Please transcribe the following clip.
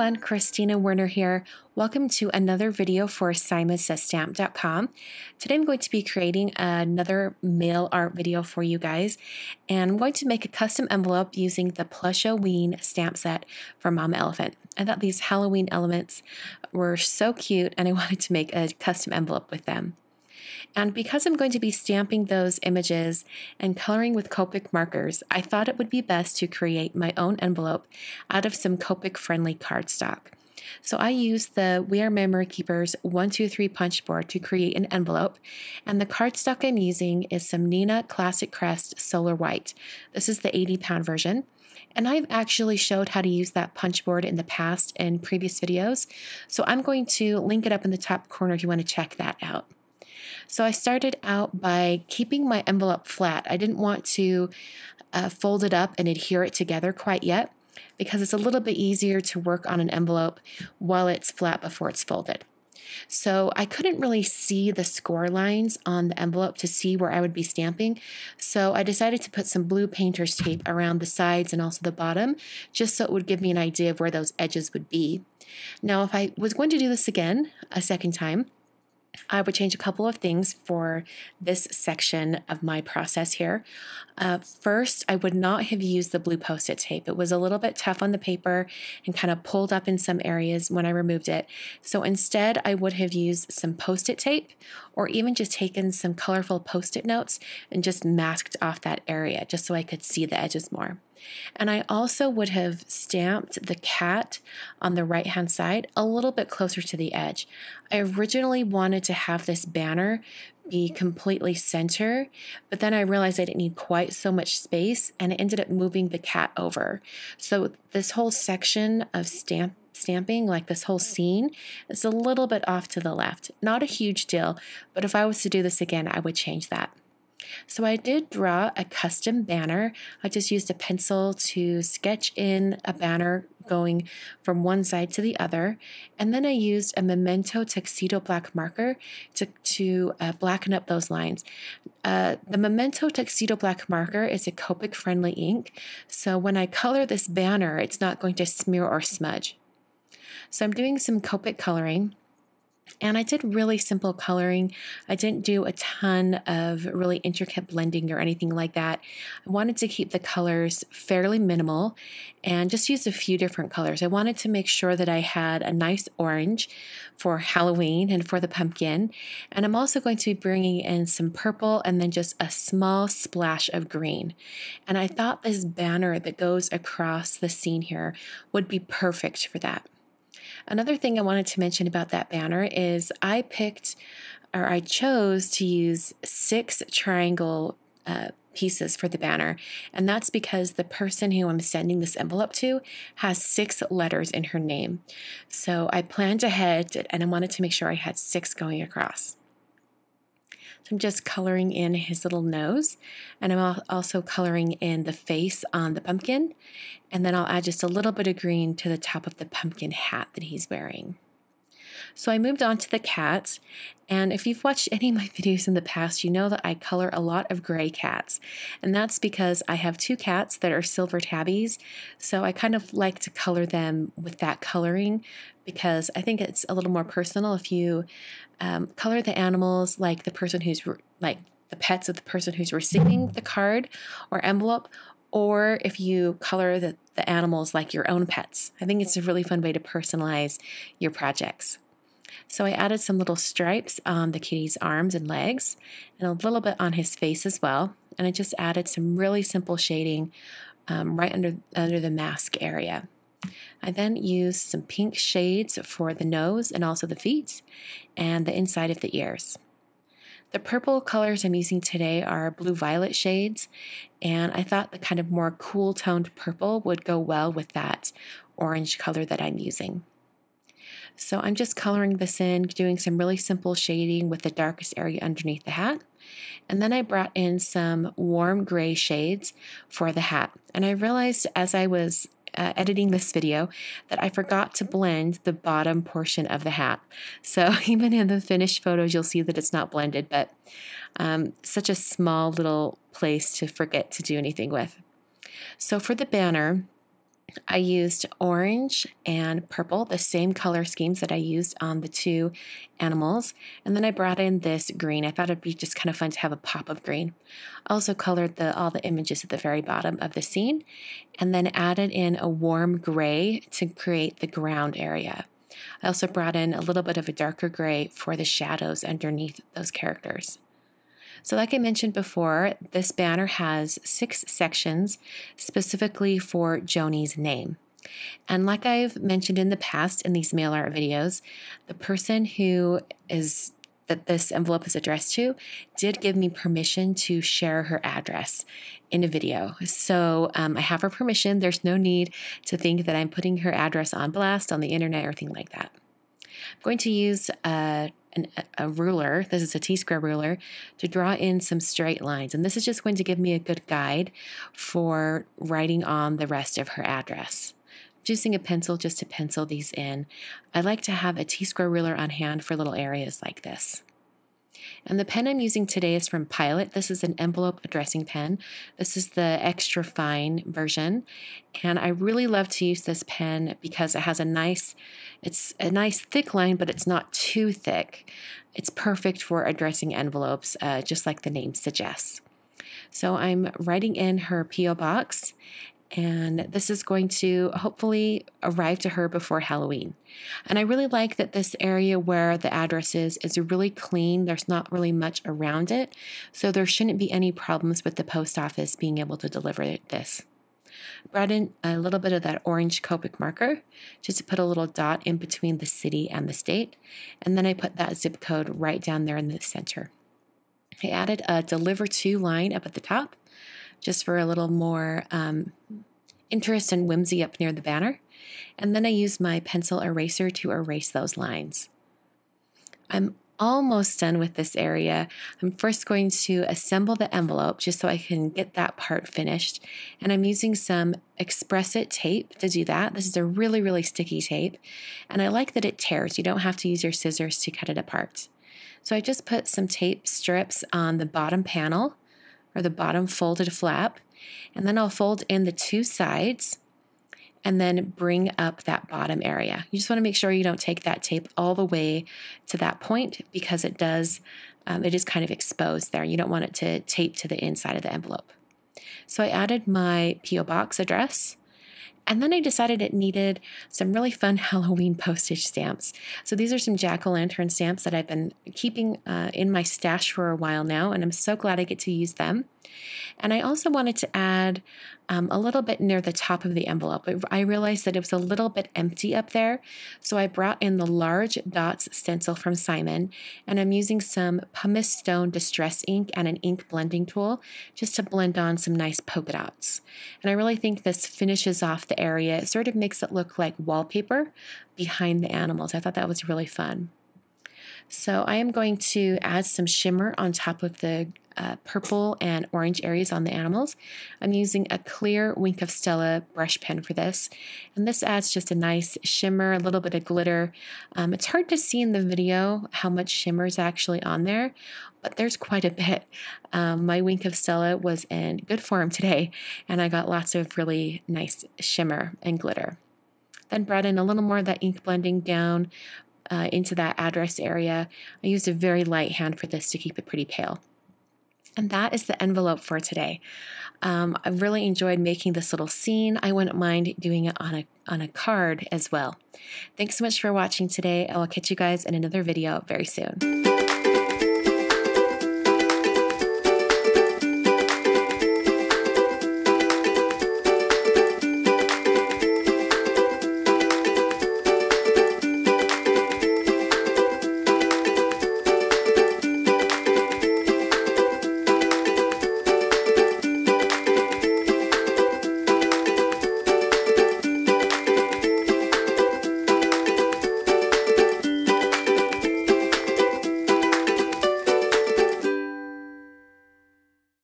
everyone, Kristina Werner here. Welcome to another video for SimonsSaysStamp.com. Today I'm going to be creating another mail art video for you guys, and I'm going to make a custom envelope using the PLUSHOWEEN stamp set from Mama Elephant. I thought these Halloween elements were so cute and I wanted to make a custom envelope with them. And because I'm going to be stamping those images and coloring with Copic markers, I thought it would be best to create my own envelope out of some Copic-friendly cardstock. So I used the We Are Memory Keepers 123 punch board to create an envelope, and the cardstock I'm using is some Neenah Classic Crest Solar White. This is the 80-pound version. And I've actually showed how to use that punch board in the past in previous videos, so I'm going to link it up in the top corner if you want to check that out. So I started out by keeping my envelope flat. I didn't want to fold it up and adhere it together quite yet, because it's a little bit easier to work on an envelope while it's flat before it's folded. So I couldn't really see the score lines on the envelope to see where I would be stamping. So I decided to put some blue painter's tape around the sides and also the bottom, just so it would give me an idea of where those edges would be. Now, if I was going to do this again a second time, I would change a couple of things for this section of my process here. First, I would not have used the blue Post-it tape. It was a little bit tough on the paper and kind of pulled up in some areas when I removed it. So instead, I would have used some Post-it tape, or even just taken some colorful Post-it notes and just masked off that area just so I could see the edges more. And I also would have stamped the cat on the right-hand side a little bit closer to the edge. I originally wanted to have this banner be completely center, but then I realized I didn't need quite so much space, and I ended up moving the cat over. So this whole section of stamping, like this whole scene, is a little bit off to the left. Not a huge deal, but if I was to do this again, I would change that. So I did draw a custom banner. I just used a pencil to sketch in a banner going from one side to the other. And then I used a Memento TUXEDO black marker to blacken up those lines. The Memento TUXEDO black marker is a Copic-friendly ink. So when I color this banner, it's not going to smear or smudge. So I'm doing some Copic coloring. And I did really simple coloring. I didn't do a ton of really intricate blending or anything like that. I wanted to keep the colors fairly minimal and just use a few different colors. I wanted to make sure that I had a nice orange for Halloween and for the pumpkin. And I'm also going to be bringing in some purple and then just a small splash of green. And I thought this banner that goes across the scene here would be perfect for that. Another thing I wanted to mention about that banner is I chose to use 6 triangle pieces for the banner, and that's because the person who I'm sending this envelope to has 6 letters in her name. So I planned ahead and I wanted to make sure I had 6 going across. So I'm just coloring in his little nose, and I'm also coloring in the face on the pumpkin, and then I'll add just a little bit of green to the top of the pumpkin hat that he's wearing. So I moved on to the cat, and if you've watched any of my videos in the past, you know that I color a lot of gray cats, and that's because I have 2 cats that are silver tabbies, so I kind of like to color them with that coloring because I think it's a little more personal if you color the animals like the person who's like the pets of the person who's receiving the card or envelope, or if you color the animals like your own pets. I think it's a really fun way to personalize your projects. So I added some little stripes on the kitty's arms and legs, and a little bit on his face as well. And I just added some really simple shading right under the mask area. I then used some pink shades for the nose and also the feet and the inside of the ears. The purple colors I'm using today are blue-violet shades, and I thought the kind of more cool-toned purple would go well with that orange color that I'm using. So I'm just coloring this in, doing some really simple shading with the darkest area underneath the hat. And then I brought in some warm gray shades for the hat. And I realized as I was editing this video that I forgot to blend the bottom portion of the hat. So even in the finished photos, you'll see that it's not blended, but such a small little place to forget to do anything with. So for the banner, I used orange and purple, the same color schemes that I used on the two animals. And then I brought in this green. I thought it'd be just kind of fun to have a pop of green. I also colored all the images at the very bottom of the scene, and then added in a warm gray to create the ground area. I also brought in a little bit of a darker gray for the shadows underneath those characters. So like I mentioned before, this banner has 6 sections specifically for Joni's name. And like I've mentioned in the past in these mail art videos, the person that this envelope is addressed to did give me permission to share her address in a video. So I have her permission. There's no need to think that I'm putting her address on blast on the internet or anything like that. I'm going to use a ruler, this is a T-square ruler, to draw in some straight lines. And this is just going to give me a good guide for writing on the rest of her address. I'm using a pencil just to pencil these in. I like to have a T-square ruler on hand for little areas like this. And the pen I'm using today is from Pilot. This is an envelope addressing pen. This is the extra fine version. And I really love to use this pen because it has it's a nice thick line, but it's not too thick. It's perfect for addressing envelopes, just like the name suggests. So I'm writing in her P.O. box, and this is going to hopefully arrive to her before Halloween. And I really like that this area where the address is really clean. There's not really much around it, so there shouldn't be any problems with the post office being able to deliver this. Brought in a little bit of that orange Copic marker just to put a little dot in between the city and the state, and then I put that zip code right down there in the center. I added a deliver to line up at the top, just for a little more interest and whimsy up near the banner. And then I used my pencil eraser to erase those lines. I'm almost done with this area. I'm first going to assemble the envelope just so I can get that part finished. And I'm using some Express It tape to do that. This is a really, really sticky tape. And I like that it tears. You don't have to use your scissors to cut it apart. So I just put some tape strips on the bottom panel, or the bottom folded flap, and then I'll fold in the 2 sides and then bring up that bottom area. You just want to make sure you don't take that tape all the way to that point because it is kind of exposed there. You don't want it to tape to the inside of the envelope. So I added my P.O. box address, and then I decided it needed some really fun Halloween postage stamps. So these are some jack-o'-lantern stamps that I've been keeping in my stash for a while now, and I'm so glad I get to use them. And I also wanted to add a little bit near the top of the envelope. I realized that it was a little bit empty up there, so I brought in the large dots stencil from Simon, and I'm using some pumice stone distress ink and an ink blending tool just to blend on some nice polka dots. And I really think this finishes off the area. It sort of makes it look like wallpaper behind the animals. I thought that was really fun. So I am going to add some shimmer on top of the purple and orange areas on the animals. I'm using a clear Wink of Stella brush pen for this, and this adds just a nice shimmer, a little bit of glitter. It's hard to see in the video how much shimmer is actually on there, but there's quite a bit. My Wink of Stella was in good form today, and I got lots of really nice shimmer and glitter. Then brought in a little more of that ink blending down into that address area. I used a very light hand for this to keep it pretty pale. And that is the envelope for today. I really enjoyed making this little scene. I wouldn't mind doing it on a card as well. Thanks so much for watching today. I will catch you guys in another video very soon.